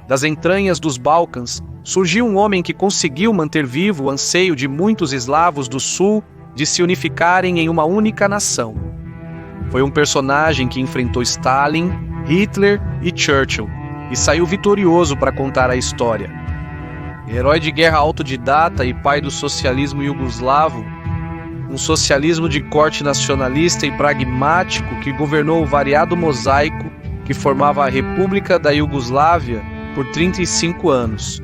das entranhas dos Balcãs, surgiu um homem que conseguiu manter vivo o anseio de muitos eslavos do sul de se unificarem em uma única nação. Foi um personagem que enfrentou Stalin, Hitler e Churchill e saiu vitorioso para contar a história. Herói de guerra autodidata e pai do socialismo iugoslavo, um socialismo de corte nacionalista e pragmático que governou o variado mosaico que formava a República da Iugoslávia por 35 anos.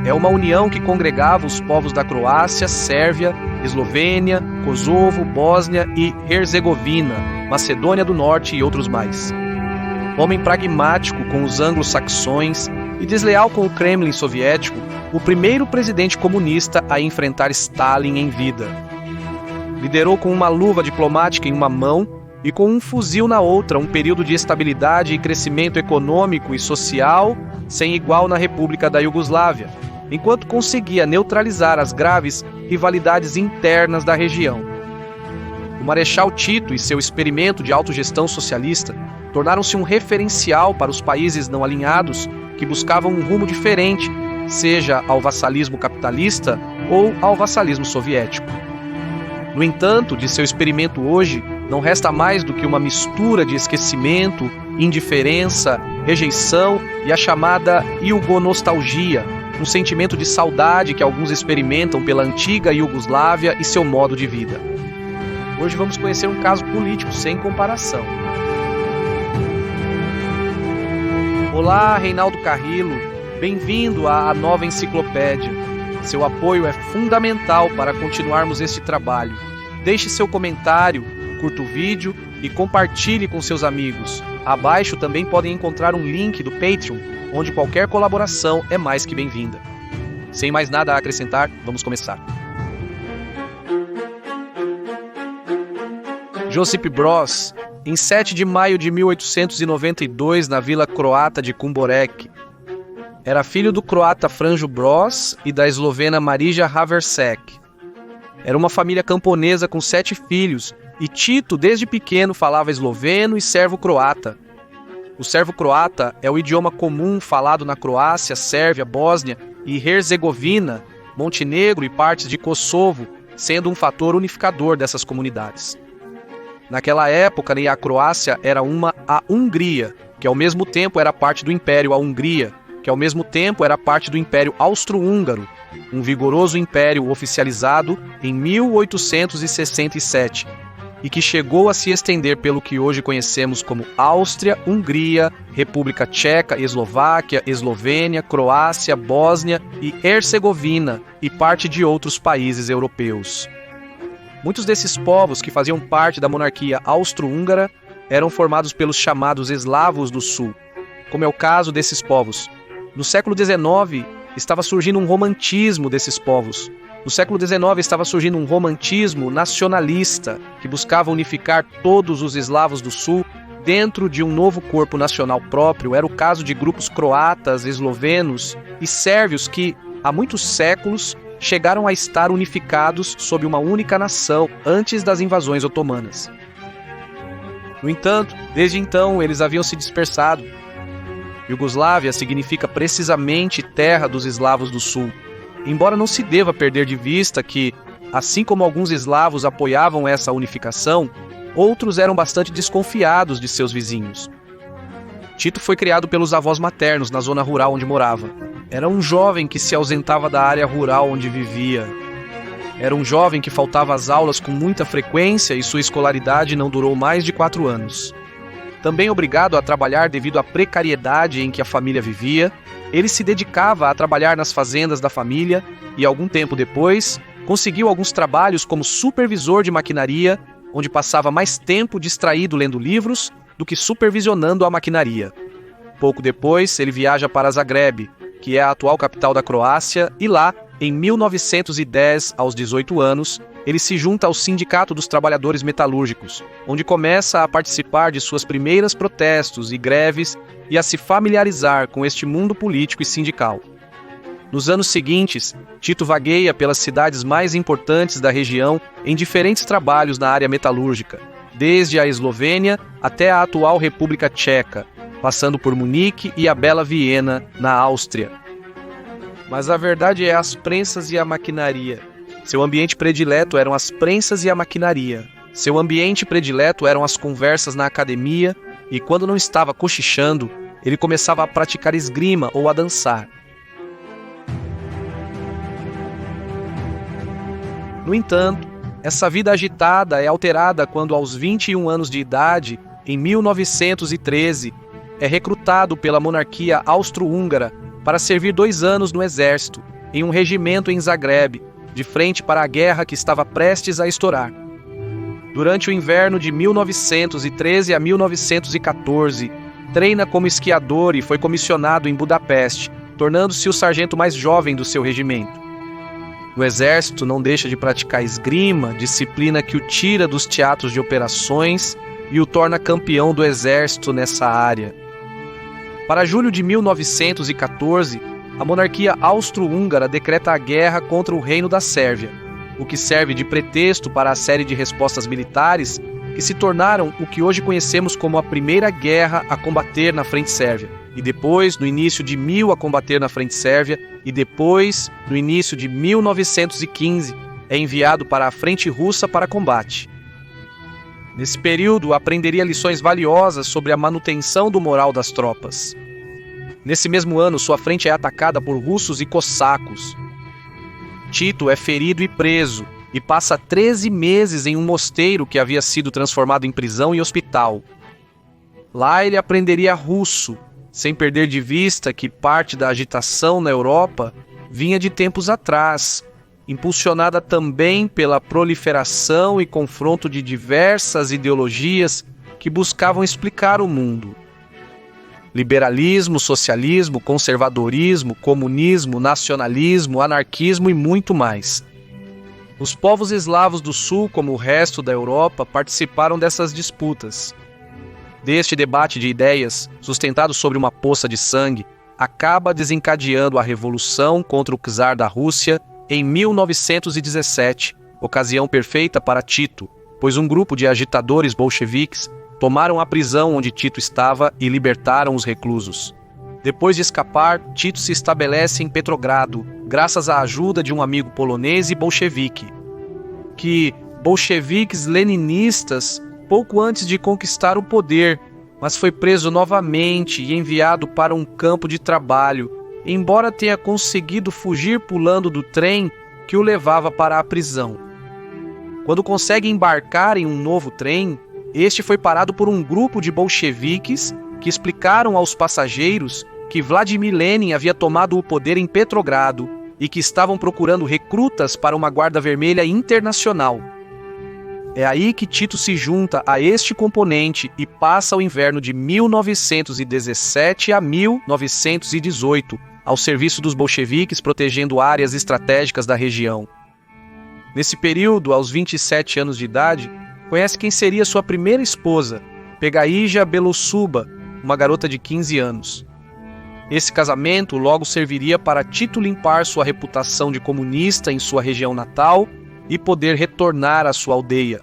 É uma união que congregava os povos da Croácia, Sérvia, Eslovênia, Kosovo, Bósnia e Herzegovina, Macedônia do Norte e outros mais. Homem pragmático com os anglo-saxões e desleal com o Kremlin soviético, o primeiro presidente comunista a enfrentar Stalin em vida. Liderou com uma luva diplomática em uma mão e com um fuzil na outra um período de estabilidade e crescimento econômico e social sem igual na República da Iugoslávia, enquanto conseguia neutralizar as graves rivalidades internas da região. O Marechal Tito e seu experimento de autogestão socialista tornaram-se um referencial para os países não alinhados que buscavam um rumo diferente, seja ao vassalismo capitalista ou ao vassalismo soviético. No entanto, de seu experimento hoje, não resta mais do que uma mistura de esquecimento, indiferença, rejeição e a chamada iugonostalgia, um sentimento de saudade que alguns experimentam pela antiga Iugoslávia e seu modo de vida. Hoje vamos conhecer um caso político sem comparação. Olá, Reinaldo Carrillo, bem-vindo à Nova Enciclopédia. Seu apoio é fundamental para continuarmos este trabalho. Deixe seu comentário, curta o vídeo e compartilhe com seus amigos. Abaixo também podem encontrar um link do Patreon, onde qualquer colaboração é mais que bem-vinda. Sem mais nada a acrescentar, vamos começar. Josip Broz, em 7 de maio de 1892, na vila croata de Kumborek. Era filho do croata Franjo Broz e da eslovena Marija Haversek. Era uma família camponesa com 7 filhos, e Tito, desde pequeno, falava esloveno e servo-croata. O servo-croata é o idioma comum falado na Croácia, Sérvia, Bósnia e Herzegovina, Montenegro e partes de Kosovo, sendo um fator unificador dessas comunidades. Naquela época, a Croácia era a Hungria, que ao mesmo tempo era parte do Império a Hungria, que ao mesmo tempo era parte do Império Austro-Húngaro, um vigoroso império oficializado em 1867, e que chegou a se estender pelo que hoje conhecemos como Áustria, Hungria, República Tcheca, Eslováquia, Eslovênia, Croácia, Bósnia e Herzegovina e parte de outros países europeus. Muitos desses povos que faziam parte da monarquia austro-húngara eram formados pelos chamados eslavos do sul, como é o caso desses povos. No século XIX, estava surgindo um romantismo desses povos. No século XIX, estava surgindo um romantismo nacionalista que buscava unificar todos os eslavos do sul dentro de um novo corpo nacional próprio. Era o caso de grupos croatas, eslovenos e sérvios que, há muitos séculos, chegaram a estar unificados sob uma única nação antes das invasões otomanas. No entanto, desde então, eles haviam se dispersado. Iugoslávia significa precisamente terra dos eslavos do sul, embora não se deva perder de vista que, assim como alguns eslavos apoiavam essa unificação, outros eram bastante desconfiados de seus vizinhos. Tito foi criado pelos avós maternos na zona rural onde morava. Era um jovem que se ausentava da área rural onde vivia. Era um jovem que faltava às aulas com muita frequência e sua escolaridade não durou mais de 4 anos. Também obrigado a trabalhar devido à precariedade em que a família vivia, ele se dedicava a trabalhar nas fazendas da família e, algum tempo depois, conseguiu alguns trabalhos como supervisor de maquinaria, onde passava mais tempo distraído lendo livros do que supervisionando a maquinaria. Pouco depois, ele viaja para Zagreb, que é a atual capital da Croácia, e lá, em 1910, aos 18 anos, ele se junta ao Sindicato dos Trabalhadores Metalúrgicos, onde começa a participar de suas primeiras protestos e greves e a se familiarizar com este mundo político e sindical. Nos anos seguintes, Tito vagueia pelas cidades mais importantes da região em diferentes trabalhos na área metalúrgica, desde a Eslovênia até a atual República Tcheca, passando por Munique e a bela Viena, na Áustria. Mas a verdade é as prensas e a maquinaria. Seu ambiente predileto eram as prensas e a maquinaria. Seu ambiente predileto eram as conversas na academia, e quando não estava cochichando, ele começava a praticar esgrima ou a dançar. No entanto, essa vida agitada é alterada quando, aos 21 anos de idade, em 1913, é recrutado pela monarquia austro-húngara para servir 2 anos no exército, em um regimento em Zagreb, de frente para a guerra que estava prestes a estourar. Durante o inverno de 1913 a 1914, treina como esquiador e foi comissionado em Budapeste, tornando-se o sargento mais jovem do seu regimento. No exército, não deixa de praticar esgrima, disciplina que o tira dos teatros de operações e o torna campeão do exército nessa área. Para julho de 1914, a monarquia austro-húngara decreta a guerra contra o Reino da Sérvia, o que serve de pretexto para a série de respostas militares que se tornaram o que hoje conhecemos como a Primeira Guerra a combater na Frente Sérvia, e depois, no início de 1000, a combater na Frente Sérvia, e depois, no início de 1915, é enviado para a Frente Russa para combate. Nesse período, aprenderia lições valiosas sobre a manutenção do moral das tropas. Nesse mesmo ano, sua frente é atacada por russos e cossacos. Tito é ferido e preso, e passa 13 meses em um mosteiro que havia sido transformado em prisão e hospital. Lá ele aprenderia russo, sem perder de vista que parte da agitação na Europa vinha de tempos atrás, impulsionada também pela proliferação e confronto de diversas ideologias que buscavam explicar o mundo. Liberalismo, socialismo, conservadorismo, comunismo, nacionalismo, anarquismo e muito mais. Os povos eslavos do sul, como o resto da Europa, participaram dessas disputas. Deste debate de ideias, sustentado sobre uma poça de sangue, acaba desencadeando a revolução contra o czar da Rússia em 1917, ocasião perfeita para Tito, pois um grupo de agitadores bolcheviques tomaram a prisão onde Tito estava e libertaram os reclusos. Depois de escapar, Tito se estabelece em Petrogrado, graças à ajuda de um amigo polonês e bolchevique, que bolcheviques leninistas pouco antes de conquistar o poder, mas foi preso novamente e enviado para um campo de trabalho, embora tenha conseguido fugir pulando do trem que o levava para a prisão. Quando consegue embarcar em um novo trem, este foi parado por um grupo de bolcheviques que explicaram aos passageiros que Vladimir Lenin havia tomado o poder em Petrogrado e que estavam procurando recrutas para uma Guarda Vermelha internacional. É aí que Tito se junta a este componente e passa o inverno de 1917 a 1918 ao serviço dos bolcheviques, protegendo áreas estratégicas da região. Nesse período, aos 27 anos de idade, conhece quem seria sua primeira esposa, Pegaija Belosuba, uma garota de 15 anos. Esse casamento logo serviria para Tito limpar sua reputação de comunista em sua região natal e poder retornar à sua aldeia.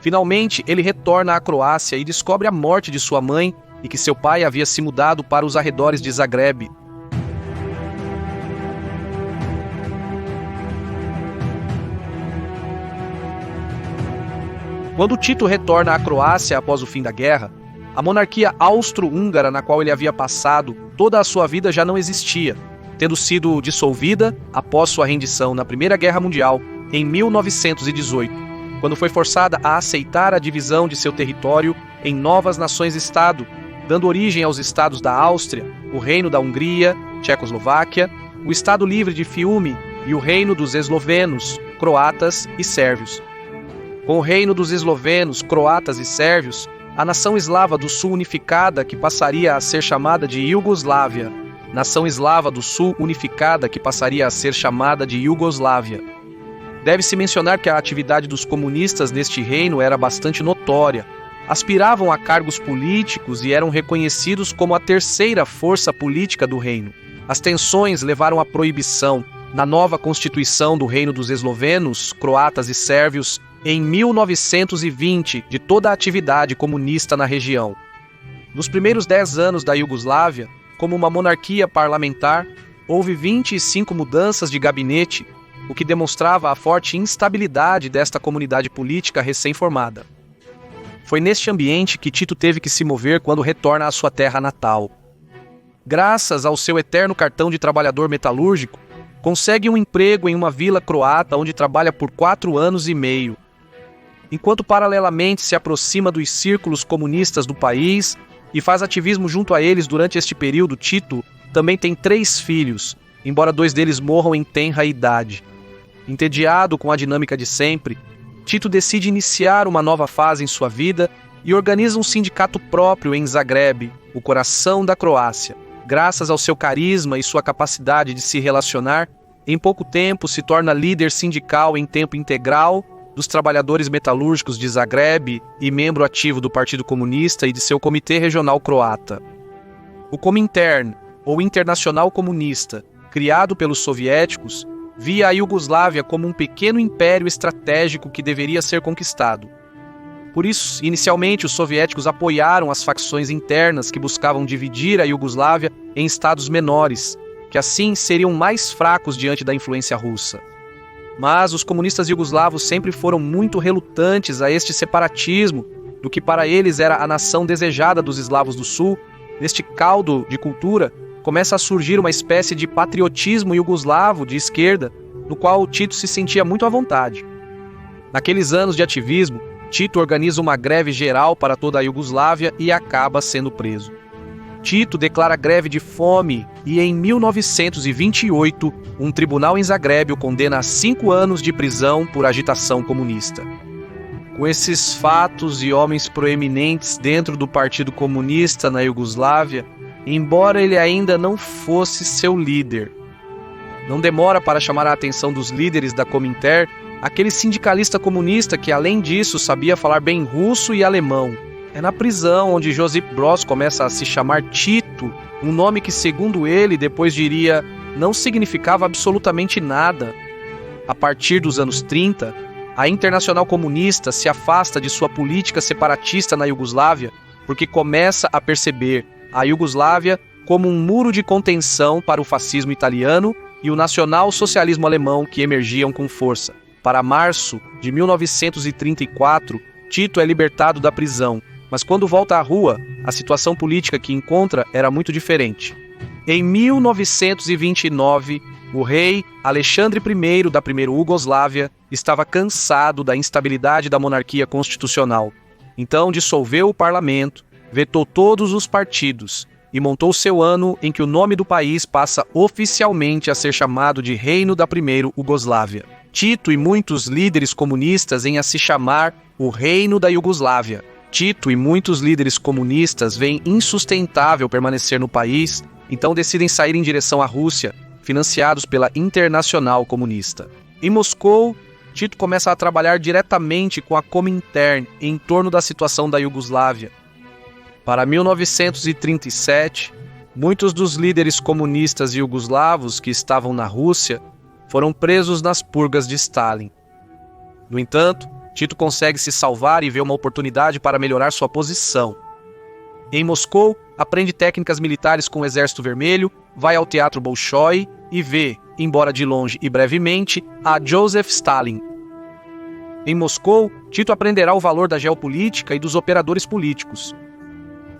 Finalmente, ele retorna à Croácia e descobre a morte de sua mãe e que seu pai havia se mudado para os arredores de Zagreb. Quando Tito retorna à Croácia após o fim da guerra, a monarquia austro-húngara na qual ele havia passado toda a sua vida já não existia, tendo sido dissolvida após sua rendição na Primeira Guerra Mundial, em 1918, quando foi forçada a aceitar a divisão de seu território em novas nações-estado, dando origem aos estados da Áustria, o Reino da Hungria, Tchecoslováquia, o Estado Livre de Fiume e o Reino dos Eslovenos, Croatas e Sérvios. Com o Reino dos Eslovenos, Croatas e Sérvios, a nação eslava do sul unificada que passaria a ser chamada de Iugoslávia, nação eslava do sul unificada que passaria a ser chamada de Iugoslávia. Deve-se mencionar que a atividade dos comunistas neste reino era bastante notória. Aspiravam a cargos políticos e eram reconhecidos como a terceira força política do reino. As tensões levaram à proibição, na nova Constituição do Reino dos Eslovenos, Croatas e Sérvios, em 1920, de toda a atividade comunista na região. Nos primeiros 10 anos da Iugoslávia, como uma monarquia parlamentar, houve 25 mudanças de gabinete, o que demonstrava a forte instabilidade desta comunidade política recém-formada. Foi neste ambiente que Tito teve que se mover quando retorna à sua terra natal. Graças ao seu eterno cartão de trabalhador metalúrgico, consegue um emprego em uma vila croata onde trabalha por 4 anos e meio. Enquanto paralelamente se aproxima dos círculos comunistas do país e faz ativismo junto a eles durante este período, Tito também tem 3 filhos, embora 2 deles morram em tenra idade. Entediado com a dinâmica de sempre, Tito decide iniciar uma nova fase em sua vida e organiza um sindicato próprio em Zagreb, o coração da Croácia. Graças ao seu carisma e sua capacidade de se relacionar, em pouco tempo se torna líder sindical em tempo integral dos trabalhadores metalúrgicos de Zagreb e membro ativo do Partido Comunista e de seu comitê regional croata. O Comintern, ou Internacional Comunista, criado pelos soviéticos, via a Iugoslávia como um pequeno império estratégico que deveria ser conquistado. Por isso, inicialmente, os soviéticos apoiaram as facções internas que buscavam dividir a Iugoslávia em estados menores, que assim seriam mais fracos diante da influência russa. Mas os comunistas iugoslavos sempre foram muito relutantes a este separatismo do que para eles era a nação desejada dos eslavos do sul. Neste caldo de cultura, começa a surgir uma espécie de patriotismo iugoslavo de esquerda, no qual Tito se sentia muito à vontade. Naqueles anos de ativismo, Tito organiza uma greve geral para toda a Iugoslávia e acaba sendo preso. Tito declara greve de fome e, em 1928, um tribunal em Zagreb o condena a 5 anos de prisão por agitação comunista. Com esses fatos e homens proeminentes dentro do Partido Comunista na Iugoslávia, embora ele ainda não fosse seu líder, não demora para chamar a atenção dos líderes da Comintern aquele sindicalista comunista que, além disso, sabia falar bem russo e alemão. É na prisão onde Josip Broz começa a se chamar Tito, um nome que, segundo ele, depois diria, não significava absolutamente nada. A partir dos anos 30, a Internacional Comunista se afasta de sua política separatista na Iugoslávia porque começa a perceber a Iugoslávia como um muro de contenção para o fascismo italiano e o nacional-socialismo alemão que emergiam com força. Para março de 1934, Tito é libertado da prisão, mas quando volta à rua, a situação política que encontra era muito diferente. Em 1929, o rei Alexandre I da primeira Iugoslávia estava cansado da instabilidade da monarquia constitucional. Então dissolveu o parlamento, vetou todos os partidos e montou seu ano em que o nome do país passa oficialmente a ser chamado de Reino da Primeira Iugoslávia. Tito e muitos líderes comunistas em a se chamar o Reino da Iugoslávia. Tito e muitos líderes comunistas veem insustentável permanecer no país, então decidem sair em direção à Rússia, financiados pela Internacional Comunista. Em Moscou, Tito começa a trabalhar diretamente com a Comintern em torno da situação da Iugoslávia. Para 1937, muitos dos líderes comunistas iugoslavos que estavam na Rússia foram presos nas purgas de Stalin. No entanto, Tito consegue se salvar e vê uma oportunidade para melhorar sua posição. Em Moscou, aprende técnicas militares com o Exército Vermelho, vai ao Teatro Bolshoi e vê, embora de longe e brevemente, a Joseph Stalin. Em Moscou, Tito aprenderá o valor da geopolítica e dos operadores políticos.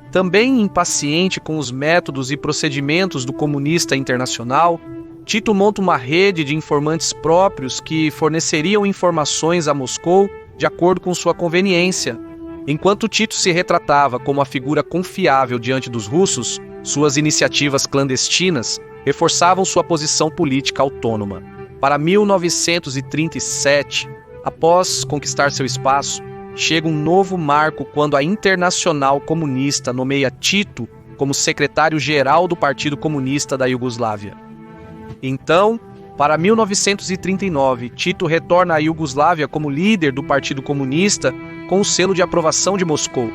Também impaciente com os métodos e procedimentos do comunista internacional, Tito monta uma rede de informantes próprios que forneceriam informações a Moscou de acordo com sua conveniência. Enquanto Tito se retratava como a figura confiável diante dos russos, suas iniciativas clandestinas reforçavam sua posição política autônoma. Para 1937, após conquistar seu espaço, chega um novo marco quando a Internacional Comunista nomeia Tito como secretário-geral do Partido Comunista da Iugoslávia. Então, para 1939, Tito retorna à Iugoslávia como líder do Partido Comunista com o selo de aprovação de Moscou.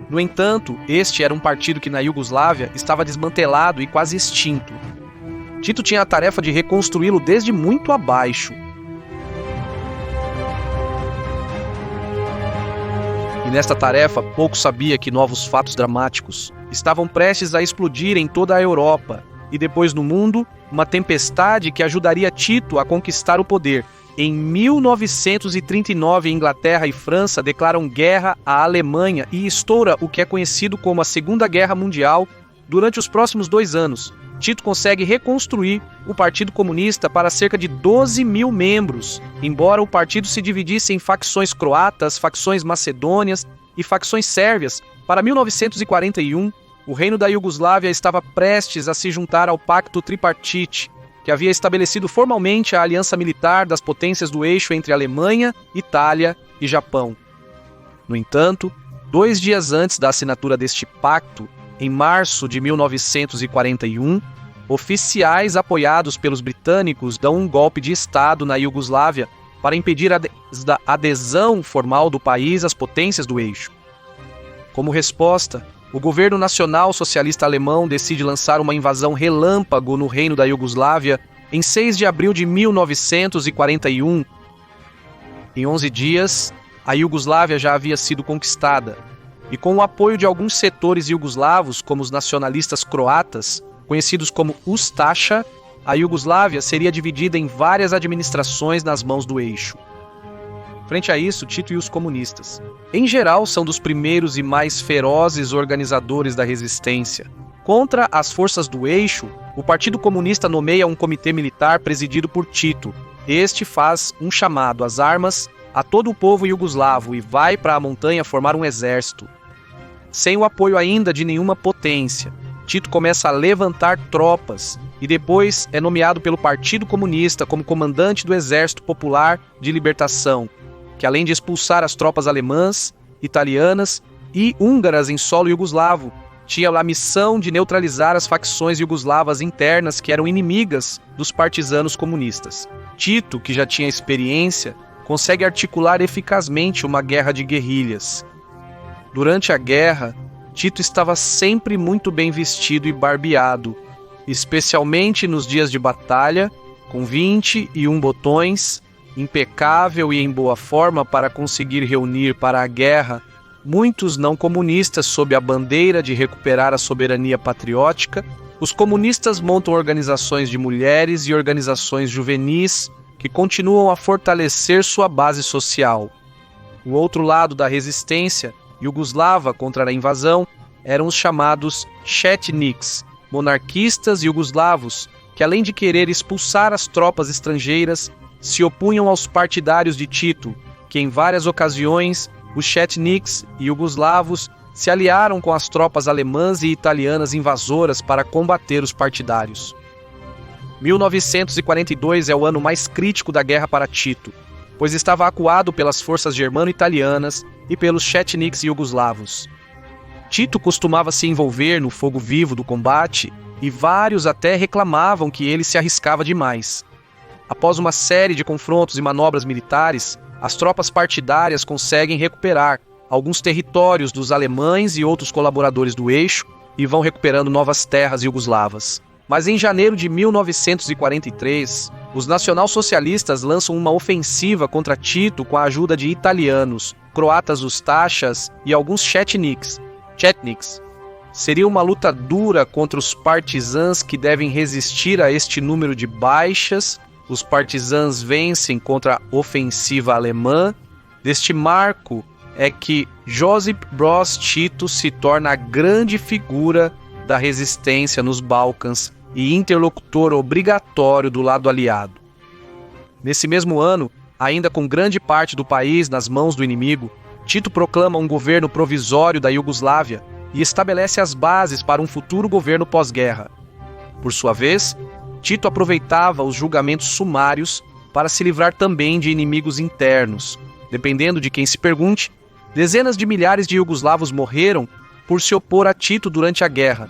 No entanto, este era um partido que na Iugoslávia estava desmantelado e quase extinto. Tito tinha a tarefa de reconstruí-lo desde muito abaixo. E nesta tarefa pouco sabia que novos fatos dramáticos estavam prestes a explodir em toda a Europa e depois no mundo, uma tempestade que ajudaria Tito a conquistar o poder. Em 1939, Inglaterra e França declaram guerra à Alemanha e estoura o que é conhecido como a Segunda Guerra Mundial. Durante os próximos 2 anos, Tito consegue reconstruir o Partido Comunista para cerca de 12 mil membros, embora o partido se dividisse em facções croatas, facções macedônias e facções sérvias. Para 1941, o Reino da Iugoslávia estava prestes a se juntar ao Pacto Tripartite, que havia estabelecido formalmente a aliança militar das potências do eixo entre Alemanha, Itália e Japão. No entanto, 2 dias antes da assinatura deste pacto, em março de 1941, oficiais apoiados pelos britânicos dão um golpe de Estado na Iugoslávia para impedir a adesão formal do país às potências do eixo. Como resposta, o governo nacional socialista alemão decide lançar uma invasão relâmpago no Reino da Iugoslávia em 6 de abril de 1941. Em 11 dias, a Iugoslávia já havia sido conquistada, e com o apoio de alguns setores iugoslavos, como os nacionalistas croatas, conhecidos como Ustaša, a Iugoslávia seria dividida em várias administrações nas mãos do eixo. Frente a isso, Tito e os comunistas, em geral, são dos primeiros e mais ferozes organizadores da resistência. Contra as forças do eixo, o Partido Comunista nomeia um comitê militar presidido por Tito. Este faz um chamado às armas a todo o povo iugoslavo e vai para a montanha formar um exército. Sem o apoio ainda de nenhuma potência, Tito começa a levantar tropas e depois é nomeado pelo Partido Comunista como comandante do Exército Popular de Libertação, que além de expulsar as tropas alemãs, italianas e húngaras em solo iugoslavo, tinha a missão de neutralizar as facções iugoslavas internas que eram inimigas dos partisanos comunistas. Tito, que já tinha experiência, consegue articular eficazmente uma guerra de guerrilhas. Durante a guerra, Tito estava sempre muito bem vestido e barbeado, especialmente nos dias de batalha, com 21 botões, impecável e em boa forma para conseguir reunir para a guerra muitos não comunistas sob a bandeira de recuperar a soberania patriótica. Os comunistas montam organizações de mulheres e organizações juvenis que continuam a fortalecer sua base social. O outro lado da resistência iugoslava contra a invasão eram os chamados chetniks, monarquistas iugoslavos, que além de querer expulsar as tropas estrangeiras, se opunham aos partidários de Tito, que em várias ocasiões os chetniks iugoslavos se aliaram com as tropas alemãs e italianas invasoras para combater os partidários. 1942 é o ano mais crítico da guerra para Tito, pois estava acuado pelas forças germano-italianas e pelos chetniks iugoslavos. Tito costumava se envolver no fogo vivo do combate e vários até reclamavam que ele se arriscava demais. Após uma série de confrontos e manobras militares, as tropas partidárias conseguem recuperar alguns territórios dos alemães e outros colaboradores do eixo e vão recuperando novas terras iugoslavas. Mas em janeiro de 1943, os nacionalsocialistas lançam uma ofensiva contra Tito com a ajuda de italianos, croatas ustachas e alguns chetniks. Seria uma luta dura contra os partisãs que devem resistir a este número de baixas. Os partisãs vencem contra a ofensiva alemã. Deste marco é que Josip Broz Tito se torna a grande figura da resistência nos Balcãs e interlocutor obrigatório do lado aliado. Nesse mesmo ano, ainda com grande parte do país nas mãos do inimigo, Tito proclama um governo provisório da Iugoslávia e estabelece as bases para um futuro governo pós-guerra. Por sua vez, Tito aproveitava os julgamentos sumários para se livrar também de inimigos internos. Dependendo de quem se pergunte, dezenas de milhares de iugoslavos morreram por se opor a Tito durante a guerra.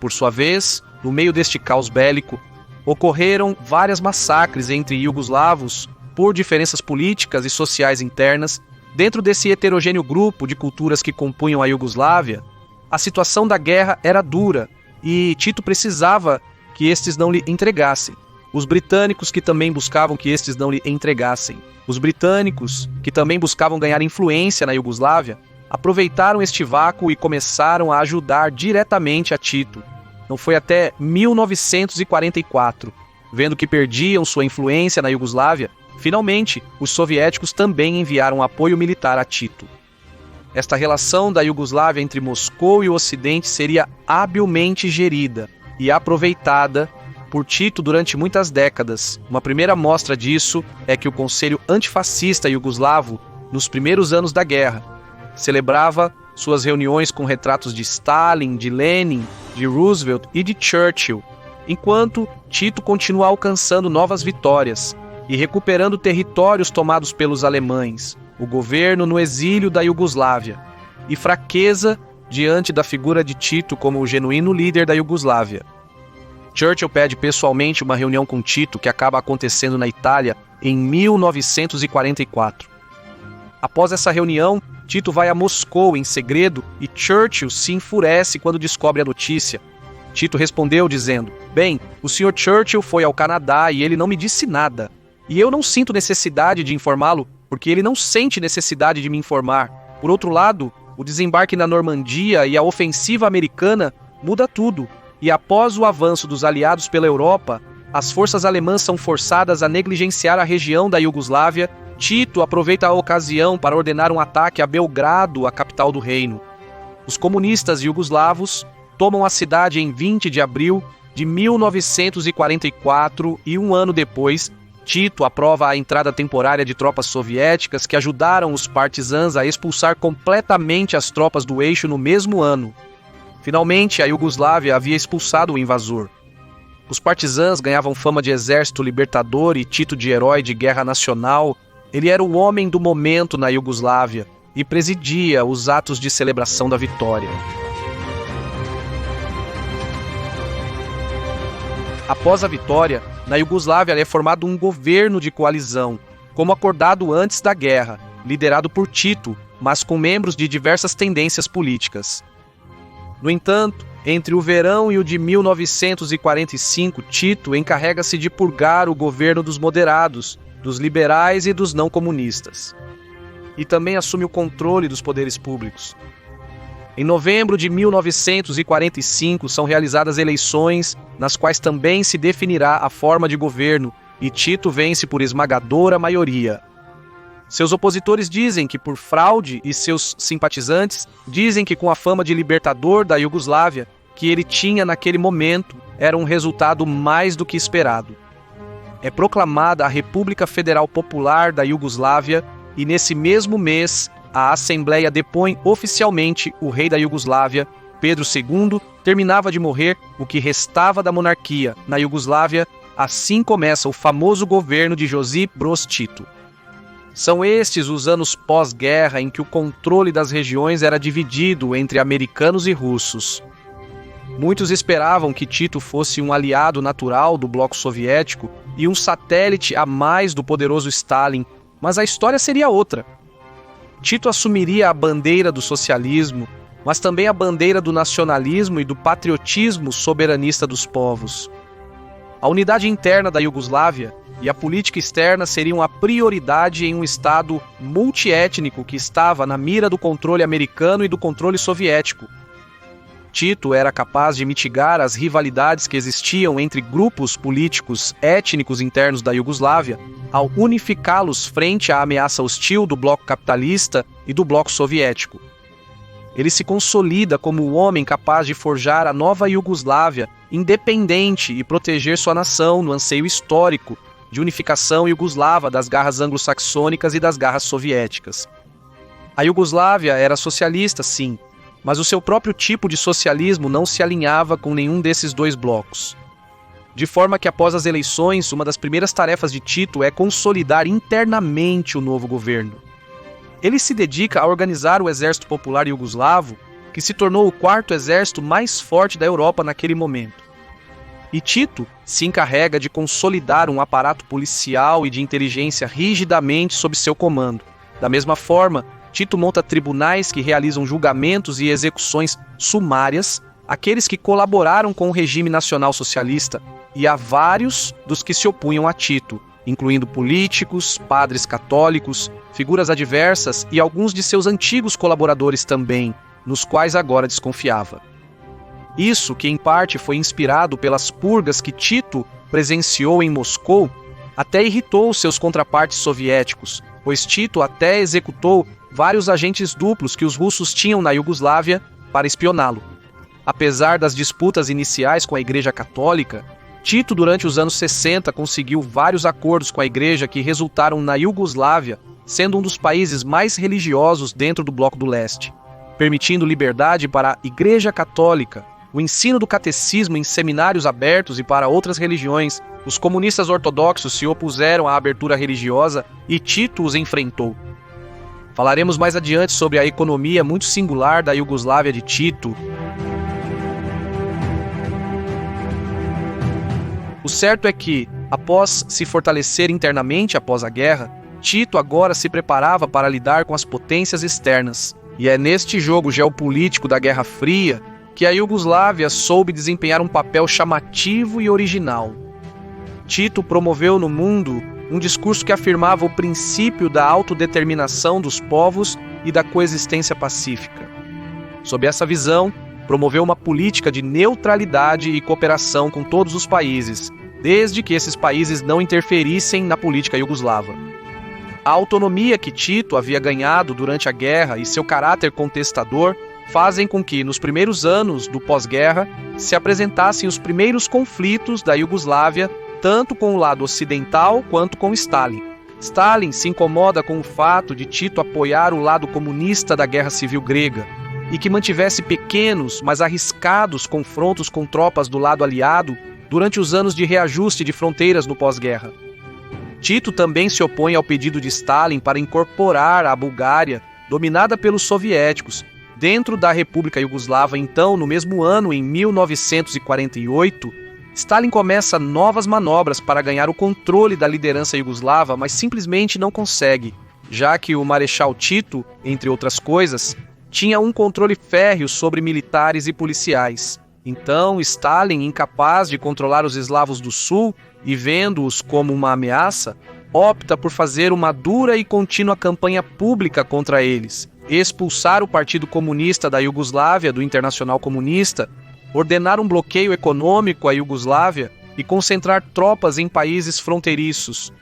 Por sua vez, no meio deste caos bélico, ocorreram vários massacres entre iugoslavos por diferenças políticas e sociais internas. Dentro desse heterogêneo grupo de culturas que compunham a Iugoslávia, a situação da guerra era dura e Tito precisava que estes não lhe entregassem. Os britânicos que também buscavam que estes não lhe entregassem. Os britânicos que também buscavam ganhar influência na Iugoslávia aproveitaram este vácuo e começaram a ajudar diretamente a Tito. Não foi até 1944, vendo que perdiam sua influência na Iugoslávia, finalmente os soviéticos também enviaram apoio militar a Tito. Esta relação da Iugoslávia entre Moscou e o Ocidente seria habilmente gerida e aproveitada por Tito durante muitas décadas. Uma primeira mostra disso é que o Conselho Antifascista Iugoslavo, nos primeiros anos da guerra, celebrava suas reuniões com retratos de Stalin, de Lenin, de Roosevelt e de Churchill, enquanto Tito continua alcançando novas vitórias e recuperando territórios tomados pelos alemães, o governo no exílio da Iugoslávia, e fraqueza diante da figura de Tito como o genuíno líder da Iugoslávia. Churchill pede pessoalmente uma reunião com Tito que acaba acontecendo na Itália em 1944. Após essa reunião, Tito vai a Moscou em segredo e Churchill se enfurece quando descobre a notícia. Tito respondeu dizendo: "Bem, o Sr. Churchill foi ao Canadá e ele não me disse nada. E eu não sinto necessidade de informá-lo, porque ele não sente necessidade de me informar. Por outro lado, o desembarque na Normandia e a ofensiva americana muda tudo. E após o avanço dos aliados pela Europa, as forças alemãs são forçadas a negligenciar a região da Iugoslávia. Tito aproveita a ocasião para ordenar um ataque a Belgrado, a capital do reino. Os comunistas iugoslavos tomam a cidade em 20 de abril de 1944 e um ano depois, Tito aprova a entrada temporária de tropas soviéticas que ajudaram os partisãs a expulsar completamente as tropas do eixo no mesmo ano. Finalmente, a Iugoslávia havia expulsado o invasor. Os partisãs ganhavam fama de exército libertador e Tito de herói de guerra nacional. Ele era o homem do momento na Iugoslávia e presidia os atos de celebração da vitória. Após a vitória, na Iugoslávia é formado um governo de coalizão, como acordado antes da guerra, liderado por Tito, mas com membros de diversas tendências políticas. No entanto, entre o verão e o de 1945, Tito encarrega-se de purgar o governo dos moderados, dos liberais e dos não comunistas. E também assume o controle dos poderes públicos. Em novembro de 1945 são realizadas eleições, nas quais também se definirá a forma de governo, e Tito vence por esmagadora maioria. Seus opositores dizem que por fraude e seus simpatizantes dizem que com a fama de libertador da Iugoslávia que ele tinha naquele momento era um resultado mais do que esperado. É proclamada a República Federal Popular da Iugoslávia e nesse mesmo mês a Assembleia depõe oficialmente o rei da Iugoslávia, Pedro II, terminava de morrer, o que restava da monarquia na Iugoslávia. Assim começa o famoso governo de Josip Broz Tito. São estes os anos pós-guerra em que o controle das regiões era dividido entre americanos e russos. Muitos esperavam que Tito fosse um aliado natural do bloco soviético e um satélite a mais do poderoso Stalin, mas a história seria outra. Tito assumiria a bandeira do socialismo, mas também a bandeira do nacionalismo e do patriotismo soberanista dos povos. A unidade interna da Iugoslávia e a política externa seriam a prioridade em um Estado multiétnico que estava na mira do controle americano e do controle soviético. Tito era capaz de mitigar as rivalidades que existiam entre grupos políticos étnicos internos da Iugoslávia ao unificá-los frente à ameaça hostil do bloco capitalista e do bloco soviético. Ele se consolida como o homem capaz de forjar a nova Iugoslávia independente e proteger sua nação no anseio histórico de unificação iugoslava das garras anglo-saxônicas e das garras soviéticas. A Iugoslávia era socialista, sim, mas o seu próprio tipo de socialismo não se alinhava com nenhum desses dois blocos. De forma que após as eleições, uma das primeiras tarefas de Tito é consolidar internamente o novo governo. Ele se dedica a organizar o Exército Popular Iugoslavo, que se tornou o quarto exército mais forte da Europa naquele momento. E Tito se encarrega de consolidar um aparato policial e de inteligência rigidamente sob seu comando. Da mesma forma, Tito monta tribunais que realizam julgamentos e execuções sumárias àqueles que colaboraram com o regime nacional socialista e a vários dos que se opunham a Tito, incluindo políticos, padres católicos, figuras adversas e alguns de seus antigos colaboradores também, nos quais agora desconfiava. Isso, que em parte foi inspirado pelas purgas que Tito presenciou em Moscou, até irritou seus contrapartes soviéticos, pois Tito até executou vários agentes duplos que os russos tinham na Iugoslávia para espioná-lo. Apesar das disputas iniciais com a Igreja Católica, Tito, durante os anos 60, conseguiu vários acordos com a Igreja que resultaram na Iugoslávia sendo um dos países mais religiosos dentro do Bloco do Leste, permitindo liberdade para a Igreja Católica, o ensino do catecismo em seminários abertos e para outras religiões. Os comunistas ortodoxos se opuseram à abertura religiosa e Tito os enfrentou. Falaremos mais adiante sobre a economia muito singular da Iugoslávia de Tito. O certo é que, após se fortalecer internamente após a guerra, Tito agora se preparava para lidar com as potências externas. E é neste jogo geopolítico da Guerra Fria que a Iugoslávia soube desempenhar um papel chamativo e original. Tito promoveu no mundo um discurso que afirmava o princípio da autodeterminação dos povos e da coexistência pacífica. Sob essa visão, promoveu uma política de neutralidade e cooperação com todos os países, desde que esses países não interferissem na política iugoslava. A autonomia que Tito havia ganhado durante a guerra e seu caráter contestador fazem com que, nos primeiros anos do pós-guerra, se apresentassem os primeiros conflitos da Iugoslávia, tanto com o lado ocidental quanto com Stalin. Stalin se incomoda com o fato de Tito apoiar o lado comunista da Guerra Civil Grega e que mantivesse pequenos, mas arriscados confrontos com tropas do lado aliado durante os anos de reajuste de fronteiras no pós-guerra. Tito também se opõe ao pedido de Stalin para incorporar a Bulgária, dominada pelos soviéticos, dentro da República Iugoslava. Então, no mesmo ano, em 1948, Stalin começa novas manobras para ganhar o controle da liderança iugoslava, mas simplesmente não consegue, já que o Marechal Tito, entre outras coisas, tinha um controle férreo sobre militares e policiais. Então, Stalin, incapaz de controlar os eslavos do sul e vendo-os como uma ameaça, opta por fazer uma dura e contínua campanha pública contra eles, expulsar o Partido Comunista da Iugoslávia do Internacional Comunista, ordenar um bloqueio econômico à Iugoslávia e concentrar tropas em países fronteiriços.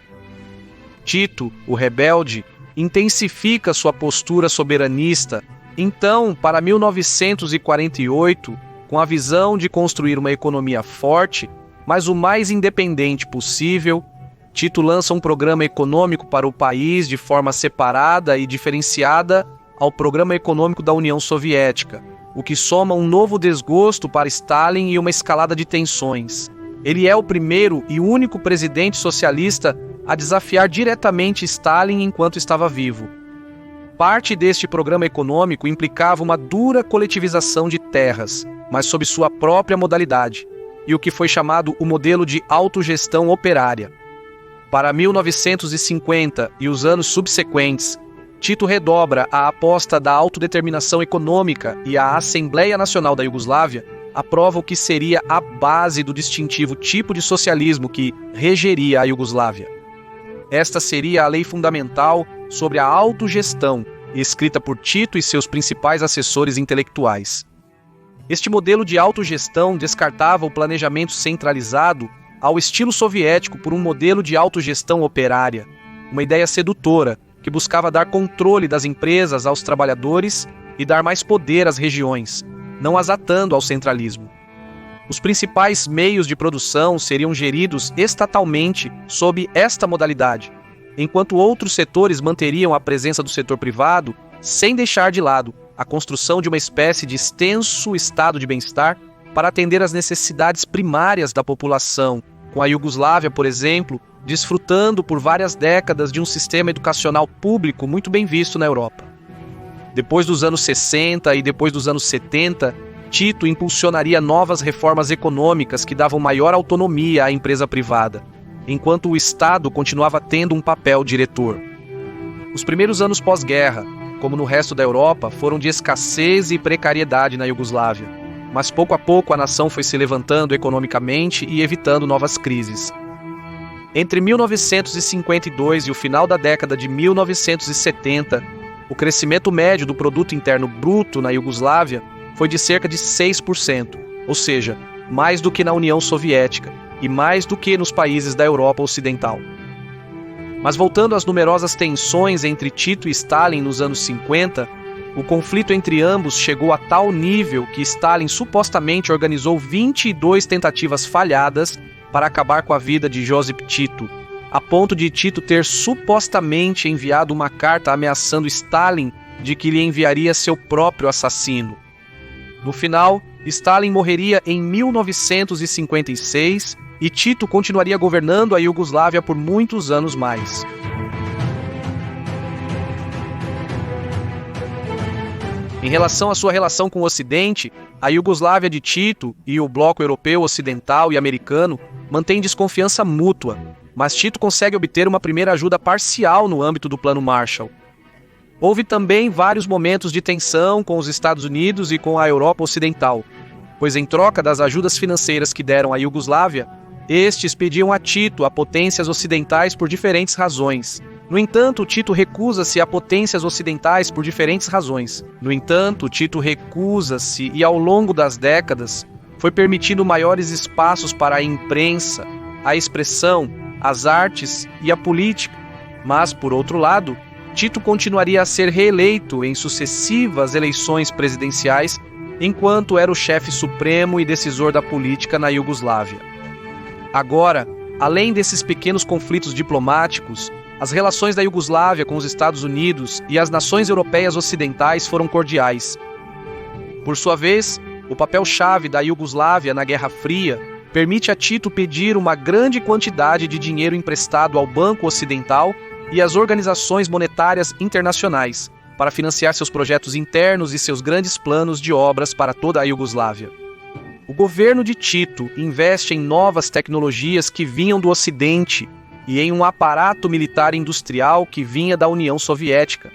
Tito, o rebelde, intensifica sua postura soberanista. Então, para 1948, com a visão de construir uma economia forte, mas o mais independente possível, Tito lança um programa econômico para o país de forma separada e diferenciada ao programa econômico da União Soviética, o que soma um novo desgosto para Stalin e uma escalada de tensões. Ele é o primeiro e único presidente socialista a desafiar diretamente Stalin enquanto estava vivo. Parte deste programa econômico implicava uma dura coletivização de terras, mas sob sua própria modalidade, e o que foi chamado o modelo de autogestão operária. Para 1950 e os anos subsequentes, Tito redobra a aposta da autodeterminação econômica e a Assembleia Nacional da Iugoslávia aprova o que seria a base do distintivo tipo de socialismo que regeria a Iugoslávia. Esta seria a lei fundamental sobre a autogestão, escrita por Tito e seus principais assessores intelectuais. Este modelo de autogestão descartava o planejamento centralizado ao estilo soviético por um modelo de autogestão operária, uma ideia sedutora que buscava dar controle das empresas aos trabalhadores e dar mais poder às regiões, não as atando ao centralismo. Os principais meios de produção seriam geridos estatalmente sob esta modalidade, enquanto outros setores manteriam a presença do setor privado, sem deixar de lado a construção de uma espécie de extenso estado de bem-estar para atender às necessidades primárias da população, com a Iugoslávia, por exemplo, desfrutando por várias décadas de um sistema educacional público muito bem visto na Europa. Depois dos anos 60 e depois dos anos 70, Tito impulsionaria novas reformas econômicas que davam maior autonomia à empresa privada, enquanto o Estado continuava tendo um papel diretor. Os primeiros anos pós-guerra, como no resto da Europa, foram de escassez e precariedade na Iugoslávia, mas pouco a pouco a nação foi se levantando economicamente e evitando novas crises. Entre 1952 e o final da década de 1970, o crescimento médio do produto interno bruto na Iugoslávia foi de cerca de 6%, ou seja, mais do que na União Soviética e mais do que nos países da Europa Ocidental. Mas voltando às numerosas tensões entre Tito e Stalin nos anos 50, o conflito entre ambos chegou a tal nível que Stalin supostamente organizou 22 tentativas falhadas para acabar com a vida de Josip Tito, a ponto de Tito ter supostamente enviado uma carta ameaçando Stalin de que lhe enviaria seu próprio assassino. No final, Stalin morreria em 1956 e Tito continuaria governando a Iugoslávia por muitos anos mais. Em relação à sua relação com o Ocidente, a Iugoslávia de Tito e o bloco europeu, ocidental e americano mantêm desconfiança mútua, mas Tito consegue obter uma primeira ajuda parcial no âmbito do Plano Marshall. Houve também vários momentos de tensão com os Estados Unidos e com a Europa Ocidental, pois em troca das ajudas financeiras que deram à Iugoslávia, estes pediam a Tito a potências ocidentais por diferentes razões. No entanto, Tito recusa-se a potências ocidentais por diferentes razões. E ao longo das décadas, foi permitido maiores espaços para a imprensa, a expressão, as artes e a política. Mas, por outro lado, Tito continuaria a ser reeleito em sucessivas eleições presidenciais, enquanto era o chefe supremo e decisor da política na Iugoslávia. Agora, além desses pequenos conflitos diplomáticos, as relações da Iugoslávia com os Estados Unidos e as nações europeias ocidentais foram cordiais. Por sua vez, o papel-chave da Iugoslávia na Guerra Fria permite a Tito pedir uma grande quantidade de dinheiro emprestado ao Banco Ocidental e às organizações monetárias internacionais para financiar seus projetos internos e seus grandes planos de obras para toda a Iugoslávia. O governo de Tito investe em novas tecnologias que vinham do Ocidente e em um aparato militar industrial que vinha da União Soviética.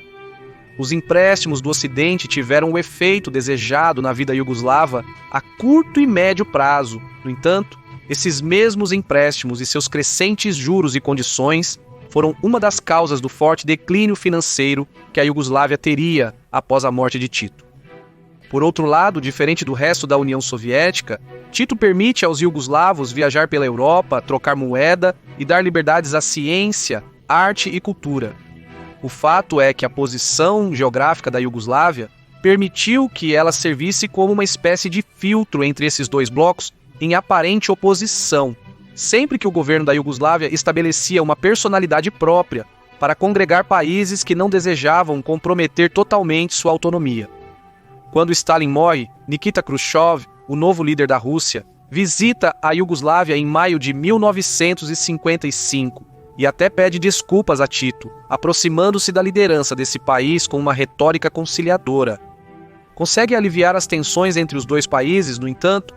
Os empréstimos do Ocidente tiveram o efeito desejado na vida iugoslava a curto e médio prazo. No entanto, esses mesmos empréstimos e seus crescentes juros e condições foram uma das causas do forte declínio financeiro que a Iugoslávia teria após a morte de Tito. Por outro lado, diferente do resto da União Soviética, Tito permite aos iugoslavos viajar pela Europa, trocar moeda e dar liberdades à ciência, arte e cultura. O fato é que a posição geográfica da Iugoslávia permitiu que ela servisse como uma espécie de filtro entre esses dois blocos em aparente oposição, sempre que o governo da Iugoslávia estabelecia uma personalidade própria para congregar países que não desejavam comprometer totalmente sua autonomia. Quando Stalin morre, Nikita Khrushchev, o novo líder da Rússia, visita a Iugoslávia em maio de 1955 e até pede desculpas a Tito, aproximando-se da liderança desse país com uma retórica conciliadora. Consegue aliviar as tensões entre os dois países, no entanto,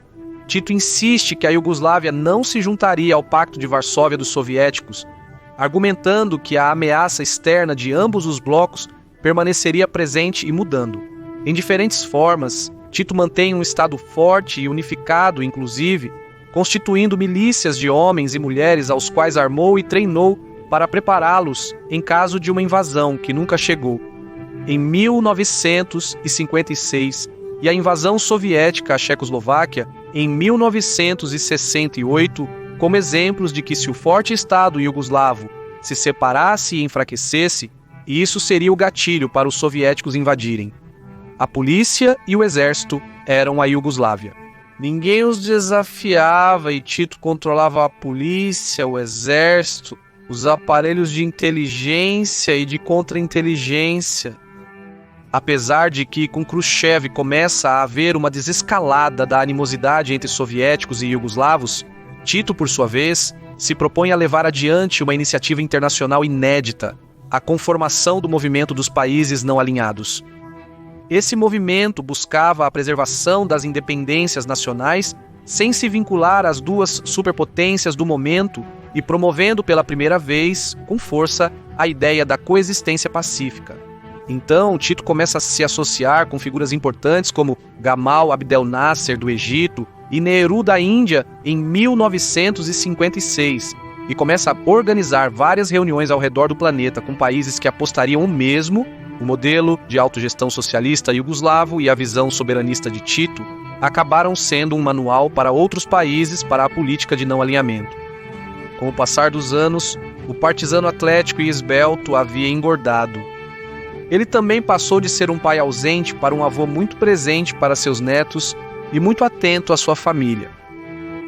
Tito insiste que a Iugoslávia não se juntaria ao Pacto de Varsóvia dos soviéticos, argumentando que a ameaça externa de ambos os blocos permaneceria presente e mudando. Em diferentes formas, Tito mantém um Estado forte e unificado, inclusive, constituindo milícias de homens e mulheres aos quais armou e treinou para prepará-los em caso de uma invasão que nunca chegou. Em 1956, e a invasão soviética à Checoslováquia em 1968, como exemplos de que se o forte Estado iugoslavo se separasse e enfraquecesse, isso seria o gatilho para os soviéticos invadirem. A polícia e o exército eram a Iugoslávia. Ninguém os desafiava e Tito controlava a polícia, o exército, os aparelhos de inteligência e de contra-inteligência. Apesar de que com Khrushchev começa a haver uma desescalada da animosidade entre soviéticos e iugoslavos, Tito, por sua vez, se propõe a levar adiante uma iniciativa internacional inédita, a conformação do movimento dos países não alinhados. Esse movimento buscava a preservação das independências nacionais sem se vincular às duas superpotências do momento e promovendo pela primeira vez, com força, a ideia da coexistência pacífica. Então, Tito começa a se associar com figuras importantes como Gamal Abdel Nasser, do Egito, e Nehru, da Índia, em 1956, e começa a organizar várias reuniões ao redor do planeta com países que apostariam o mesmo, o modelo de autogestão socialista iugoslavo e a visão soberanista de Tito, acabaram sendo um manual para outros países para a política de não alinhamento. Com o passar dos anos, o partisano atlético e esbelto havia engordado. Ele também passou de ser um pai ausente para um avô muito presente para seus netos e muito atento à sua família.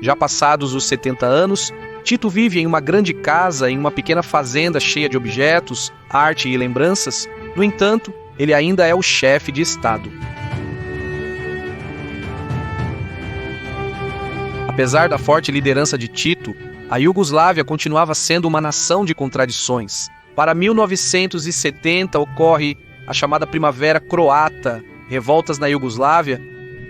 Já passados os 70 anos, Tito vive em uma grande casa, em uma pequena fazenda cheia de objetos, arte e lembranças. No entanto, ele ainda é o chefe de Estado. Apesar da forte liderança de Tito, a Iugoslávia continuava sendo uma nação de contradições. Para 1970 ocorre a chamada Primavera Croata, revoltas na Iugoslávia.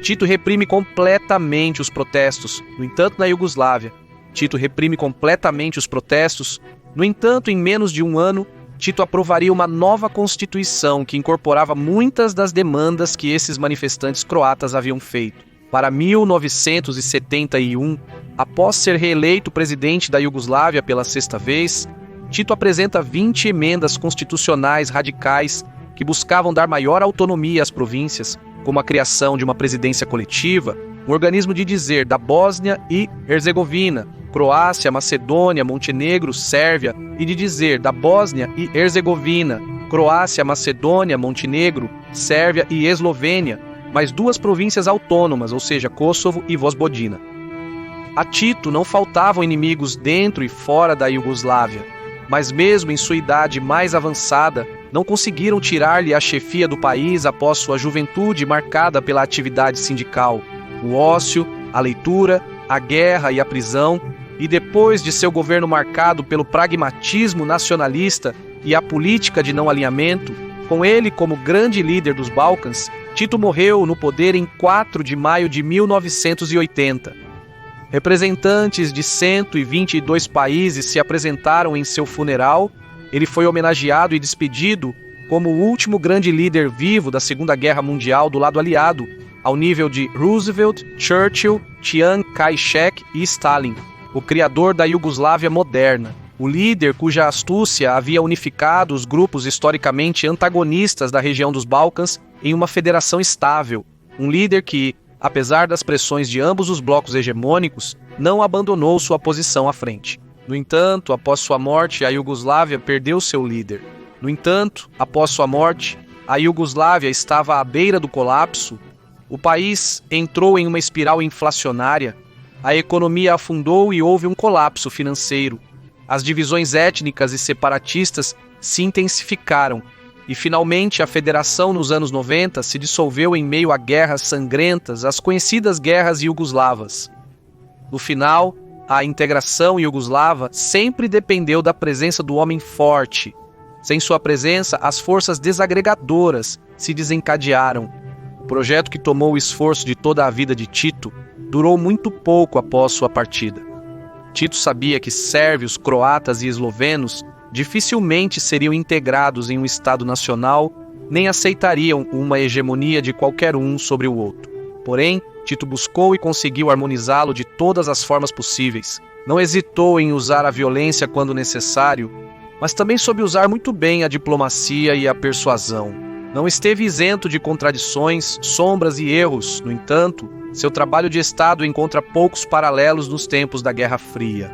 Tito reprime completamente os protestos. No entanto, na Iugoslávia, Tito reprime completamente os protestos. No entanto, em menos de um ano, Tito aprovaria uma nova constituição que incorporava muitas das demandas que esses manifestantes croatas haviam feito. Para 1971, após ser reeleito presidente da Iugoslávia pela sexta vez, Tito apresenta 20 emendas constitucionais radicais que buscavam dar maior autonomia às províncias, como a criação de uma presidência coletiva, um organismo de dizer da Bósnia e Herzegovina, Croácia, Macedônia, Montenegro, Sérvia, e de dizer da Bósnia e Herzegovina, Croácia, Macedônia, Montenegro, Sérvia e Eslovênia, mais duas províncias autônomas, ou seja, Kosovo e Vojvodina. A Tito não faltavam inimigos dentro e fora da Iugoslávia, mas mesmo em sua idade mais avançada, não conseguiram tirar-lhe a chefia do país após sua juventude marcada pela atividade sindical, o ócio, a leitura, a guerra e a prisão, e depois de seu governo marcado pelo pragmatismo nacionalista e a política de não alinhamento, com ele como grande líder dos Balcãs, Tito morreu no poder em 4 de maio de 1980. Representantes de 122 países se apresentaram em seu funeral. Ele foi homenageado e despedido como o último grande líder vivo da Segunda Guerra Mundial do lado aliado, ao nível de Roosevelt, Churchill, Chiang Kai-shek e Stalin, o criador da Iugoslávia moderna. O líder cuja astúcia havia unificado os grupos historicamente antagonistas da região dos Balcãs em uma federação estável. Um líder que, apesar das pressões de ambos os blocos hegemônicos, não abandonou sua posição à frente. No entanto, após sua morte, a Iugoslávia perdeu seu líder. No entanto, após sua morte, a Iugoslávia estava à beira do colapso. O país entrou em uma espiral inflacionária. A economia afundou e houve um colapso financeiro. As divisões étnicas e separatistas se intensificaram e, finalmente, a federação nos anos 90 se dissolveu em meio a guerras sangrentas, as conhecidas guerras iugoslavas. No final, a integração iugoslava sempre dependeu da presença do homem forte. Sem sua presença, as forças desagregadoras se desencadearam. O projeto que tomou o esforço de toda a vida de Tito durou muito pouco após sua partida. Tito sabia que sérvios, croatas e eslovenos dificilmente seriam integrados em um Estado nacional, nem aceitariam uma hegemonia de qualquer um sobre o outro. Porém, Tito buscou e conseguiu harmonizá-lo de todas as formas possíveis. Não hesitou em usar a violência quando necessário, mas também soube usar muito bem a diplomacia e a persuasão. Não esteve isento de contradições, sombras e erros. No entanto, seu trabalho de Estado encontra poucos paralelos nos tempos da Guerra Fria.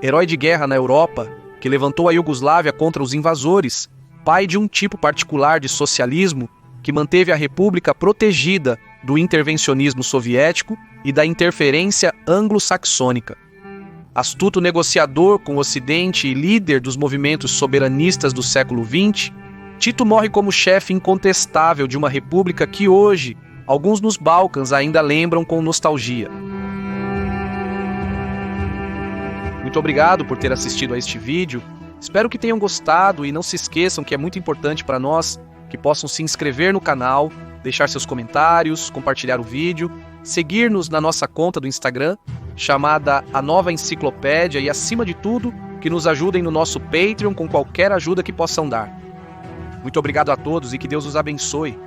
Herói de guerra na Europa, que levantou a Iugoslávia contra os invasores, pai de um tipo particular de socialismo que manteve a República protegida do intervencionismo soviético e da interferência anglo-saxônica. Astuto negociador com o Ocidente e líder dos movimentos soberanistas do século XX, Tito morre como chefe incontestável de uma república que hoje alguns nos Balcãs ainda lembram com nostalgia. Muito obrigado por ter assistido a este vídeo. Espero que tenham gostado e não se esqueçam que é muito importante para nós que possam se inscrever no canal, deixar seus comentários, compartilhar o vídeo, seguir-nos na nossa conta do Instagram, chamada A Nova Enciclopédia, e acima de tudo, que nos ajudem no nosso Patreon com qualquer ajuda que possam dar. Muito obrigado a todos e que Deus os abençoe.